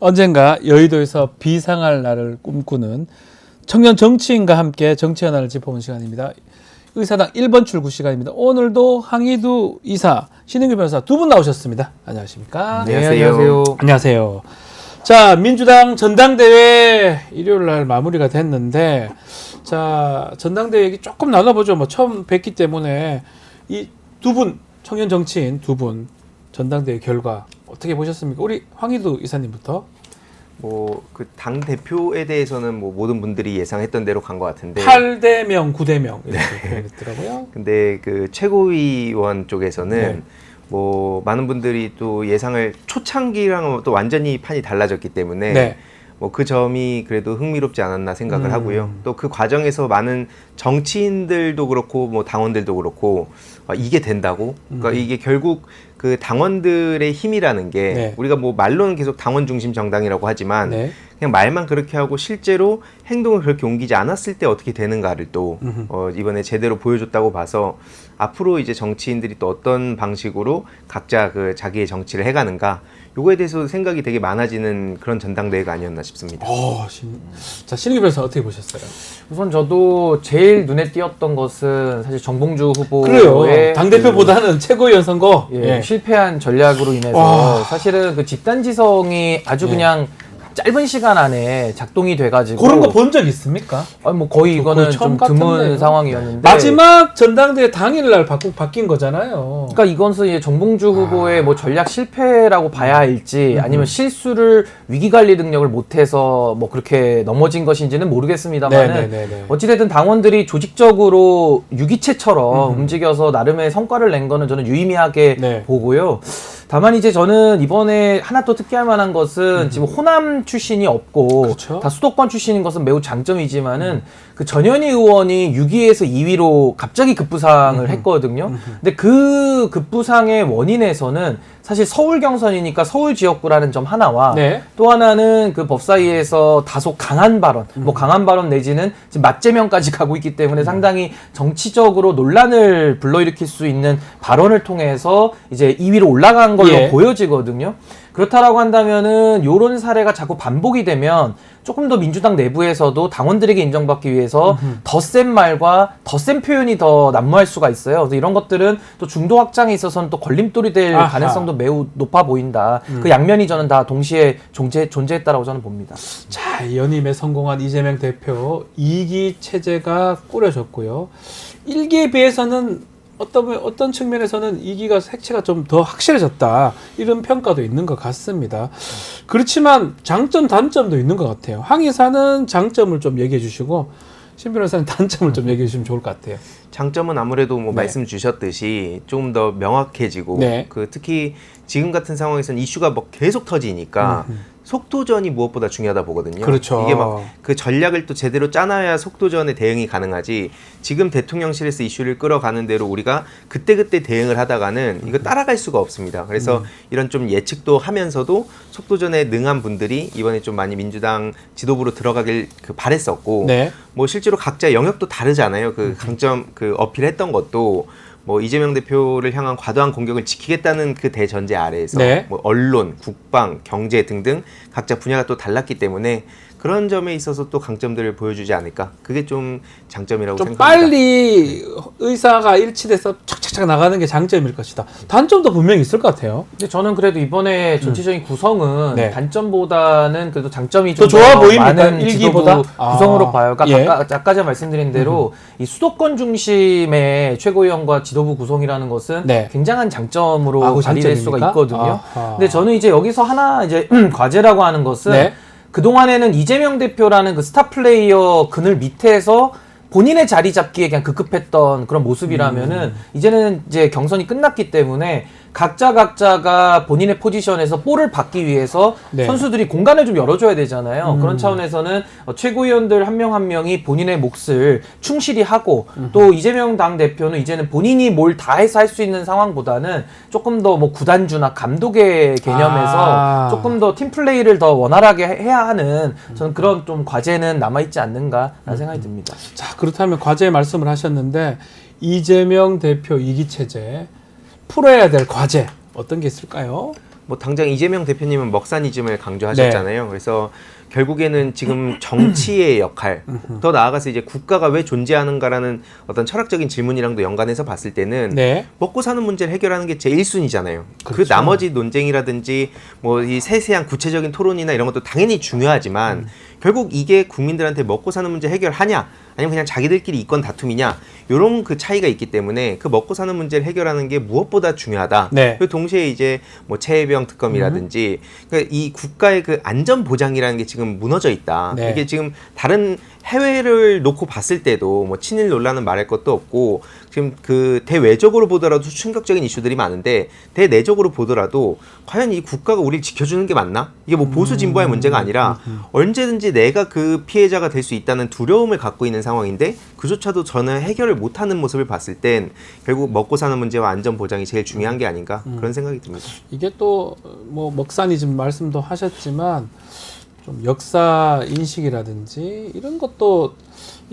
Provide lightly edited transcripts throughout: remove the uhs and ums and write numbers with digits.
언젠가 여의도에서 비상할 날을 꿈꾸는 청년 정치인과 함께 정치 현안을 짚어보는 시간입니다. 의사당 1번 출구 시간입니다. 오늘도 황희두 이사, 신은규 변호사 두 분 나오셨습니다. 안녕하십니까? 네, 안녕하세요. 안녕하세요. 자, 민주당 전당대회 일요일 날 마무리가 됐는데, 자, 전당대회 얘기 조금 나눠보죠. 뭐 처음 뵙기 때문에 이 두 분, 청년 정치인 두 분 전당대회 결과 어떻게 보셨습니까? 우리 황희두 이사님부터. 그 당 대표에 대해서는 뭐 모든 분들이 예상했던 대로 간 것 같은데 8대 명, 9대 명 이렇게 표현했더라고요. 근데 그 최고위원 쪽에서는 네. 뭐 많은 분들이 또 예상을 초창기랑은 또 완전히 판이 달라졌기 때문에 네. 뭐 그 점이 그래도 흥미롭지 않았나 생각을 하고요. 또 그 과정에서 많은 정치인들도 그렇고 뭐 당원들도 그렇고 이게 된다고? 그러니까 이게 결국 그 당원들의 힘이라는 게 네. 우리가 뭐 말로는 계속 당원 중심 정당이라고 하지만 네. 그냥 말만 그렇게 하고 실제로 행동을 그렇게 옮기지 않았을 때 어떻게 되는가를 또 이번에 제대로 보여줬다고 봐서 앞으로 이제 정치인들이 또 어떤 방식으로 각자 그 자기의 정치를 해가는가 요거에 대해서 생각이 되게 많아지는 그런 전당대회가 아니었나 싶습니다. 자, 신은규 변호사 어떻게 보셨어요? 우선 저도 제일 눈에 띄었던 것은 사실 정봉주 그래요. 후보의 당대표보다는 최고위원 선거. 실패한 전략으로 인해서 와. 사실은 그 집단지성이 아주 그냥 짧은 시간 안에 작동이 돼가지고 그런 거 본 적 있습니까? 뭐 거의 이거는 거의 처음 좀 드문 같은데요. 상황이었는데 마지막 전당대회 당일날 바뀐 거잖아요. 그러니까 이것은 이제 정봉주 후보의 뭐 전략 실패라고 봐야 할지 아니면 실수를 위기관리 능력을 못해서 뭐 그렇게 넘어진 것인지는 모르겠습니다만은 네네네네. 어찌됐든 당원들이 조직적으로 유기체처럼 움직여서 나름의 성과를 낸 거는 저는 유의미하게 네. 보고요. 다만 이제 저는 이번에 하나 또 특기할 만한 것은 지금 호남 출신이 없고 그렇죠. 다 수도권 출신인 것은 매우 장점이지만은 그 전현희 의원이 6위에서 2위로 갑자기 급부상을 했거든요. 근데 그 급부상의 원인에서는 사실 서울 경선이니까 서울 지역구라는 점 하나와 네. 또 하나는 그 법사위에서 다소 강한 발언, 뭐 강한 발언 내지는 지금 맞제명까지 가고 있기 때문에 상당히 정치적으로 논란을 불러일으킬 수 있는 발언을 통해서 이제 2위로 올라간 걸로 보여지거든요. 그렇다라고 한다면은 요런 사례가 자꾸 반복이 되면 조금 더 민주당 내부에서도 당원들에게 인정받기 위해서 더 센 말과 더 센 표현이 더 난무할 수가 있어요. 그래서 이런 것들은 또 중도 확장에 있어서는 또 걸림돌이 될 가능성도 매우 높아 보인다. 그 양면이 저는 다 동시에 존재했다라고 저는 봅니다. 자, 연임에 성공한 이재명 대표 2기 체제가 꾸려졌고요. 1기에 비해서는 어떤 측면에서는 2기가 색채가 좀 더 확실해졌다. 이런 평가도 있는 것 같습니다. 그렇지만 장점, 단점도 있는 것 같아요. 황 이사는 장점을 좀 얘기해 주시고 신 변호사는 단점을 좀 얘기해 주시면 좋을 것 같아요. 장점은 아무래도 뭐 네. 말씀 주셨듯이 조금 더 명확해지고 네. 그 특히 지금 같은 상황에서는 이슈가 뭐 계속 터지니까 속도전이 무엇보다 중요하다 보거든요. 그렇죠. 이게 막 그 전략을 또 제대로 짜놔야 속도전에 대응이 가능하지. 지금 대통령실에서 이슈를 끌어가는 대로 우리가 그때그때 대응을 하다가는 이거 따라갈 수가 없습니다. 그래서 이런 좀 예측도 하면서도 속도전에 능한 분들이 이번에 좀 많이 민주당 지도부로 들어가길 바랬었고 네. 뭐 실제로 각자 영역도 다르잖아요. 그 강점 그 어필했던 것도 뭐 이재명 대표를 향한 과도한 공격을 지키겠다는 그 대전제 아래에서 네. 뭐 언론, 국방, 경제 등등 각자 분야가 또 달랐기 때문에 그런 점에 있어서 또 강점들을 보여주지 않을까. 그게 좀 장점이라고 좀 생각합니다. 빨리 의사가 일치돼서 착착착 나가는 게 장점일 것이다. 단점도 분명히 있을 것 같아요. 근데 저는 그래도 이번에 전체적인 구성은 네. 단점보다는 그래도 장점이 더 좀 좋아 보입니까? 많은 일기보다? 지도부 구성으로 봐요. 그러니까 예. 아까 제가 말씀드린 대로 이 수도권 중심의 최고위원과 지도부 구성이라는 것은 네. 굉장한 장점으로 그 발휘될 수가 장점입니까? 있거든요. 아하. 근데 저는 이제 여기서 하나 이제 과제라고 하는 것은 네. 그동안에는 이재명 대표라는 그 스타 플레이어 그늘 밑에서 본인의 자리 잡기에 그냥 급급했던 그런 모습이라면은 이제는 이제 경선이 끝났기 때문에 각자가 본인의 포지션에서 볼을 받기 위해서 네. 선수들이 공간을 좀 열어줘야 되잖아요. 그런 차원에서는 최고위원들 한 명 한 명이 본인의 몫을 충실히 하고 또 이재명 당대표는 이제는 본인이 뭘 다 해서 할 수 있는 상황보다는 조금 더 뭐 구단주나 감독의 개념에서 조금 더 팀플레이를 더 원활하게 해야 하는 저는 그런 좀 과제는 남아있지 않는가라는 생각이 듭니다. 자, 그렇다면 과제 말씀을 하셨는데 이재명 대표 2기 체제 풀어야 될 과제 어떤 게 있을까요? 뭐 당장 이재명 대표님은 먹사니즘을 강조하셨잖아요. 그래서 결국에는 지금 정치의 역할, 더 나아가서 이제 국가가 왜 존재하는가라는 어떤 철학적인 질문이랑도 연관해서 봤을 때는 네. 먹고 사는 문제를 해결하는 게 제 1순위잖아요. 그 그렇죠. 나머지 논쟁이라든지 뭐 이 세세한 구체적인 토론이나 이런 것도 당연히 중요하지만 결국 이게 국민들한테 먹고 사는 문제 해결하냐 아니면 그냥 자기들끼리 이권 다툼이냐 이런 그 차이가 있기 때문에 그 먹고 사는 문제를 해결하는 게 무엇보다 중요하다. 네. 그리고 동시에 이제 뭐 최혜병 특검이라든지 그러니까 이 국가의 그 안전 보장이라는 게 지금 무너져 있다. 네. 이게 지금 다른 해외를 놓고 봤을 때도 뭐 친일 논란은 말할 것도 없고 지금 그 대외적으로 보더라도 충격적인 이슈들이 많은데 대내적으로 보더라도 과연 이 국가가 우리를 지켜주는 게 맞나? 이게 뭐 보수 진보의 문제가 아니라 언제든지 내가 그 피해자가 될 수 있다는 두려움을 갖고 있는 상황인데 그조차도 저는 해결을 못하는 모습을 봤을 땐 결국 먹고 사는 문제와 안전 보장이 제일 중요한 게 아닌가 그런 생각이 듭니다. 이게 또 뭐 먹사니즘 말씀도 하셨지만 좀 역사 인식이라든지 이런 것도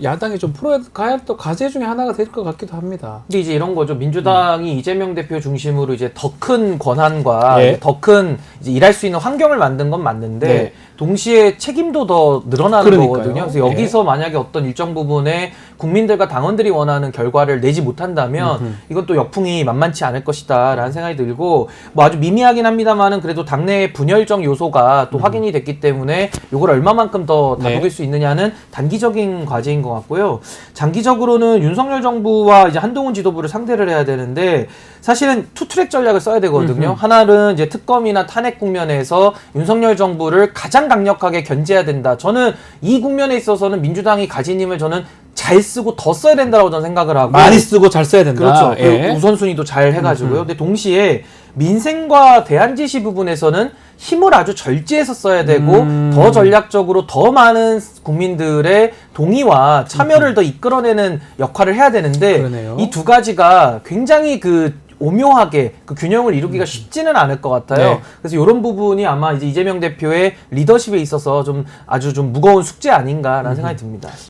야당이 좀 풀어가야 또 과제 중에 하나가 될 것 같기도 합니다. 근데 이제 이런 거죠. 민주당이 이재명 대표 중심으로 이제 더 큰 권한과 예. 더 큰 이제 일할 수 있는 환경을 만든 건 맞는데 네. 동시에 책임도 더 늘어나는 그러니까요. 거거든요. 그래서 예. 여기서 만약에 어떤 일정 부분에 국민들과 당원들이 원하는 결과를 내지 못한다면 이건 또 역풍이 만만치 않을 것이다라는 생각이 들고 뭐 아주 미미하긴 합니다만은 그래도 당내의 분열적 요소가 또 확인이 됐기 때문에 이걸 얼마만큼 더 다독일 네. 수 있느냐는 단기적인 과제인 것 같고요. 장기적으로는 윤석열 정부와 이제 한동훈 지도부를 상대를 해야 되는데 사실은 투트랙 전략을 써야 되거든요. 하나는 이제 특검이나 탄핵 국면에서 윤석열 정부를 가장 강력하게 견제해야 된다. 저는 이 국면에 있어서는 민주당이 가진 힘을 저는 잘 쓰고 더 써야 된다고 저는 생각을 하고 많이 쓰고 잘 써야 된다. 그렇죠. 예. 그리고 우선순위도 잘 해가지고요. 근데 동시에 민생과 대안제시 부분에서는 힘을 아주 절제해서 써야 되고 더 전략적으로 더 많은 국민들의 동의와 참여를 더 이끌어내는 역할을 해야 되는데 그러네요. 이 두 가지가 굉장히 그 오묘하게 그 균형을 이루기가 쉽지는 않을 것 같아요. 네. 그래서 이런 부분이 아마 이제 이재명 대표의 리더십에 있어서 좀 아주 좀 무거운 숙제 아닌가라는 생각이 듭니다.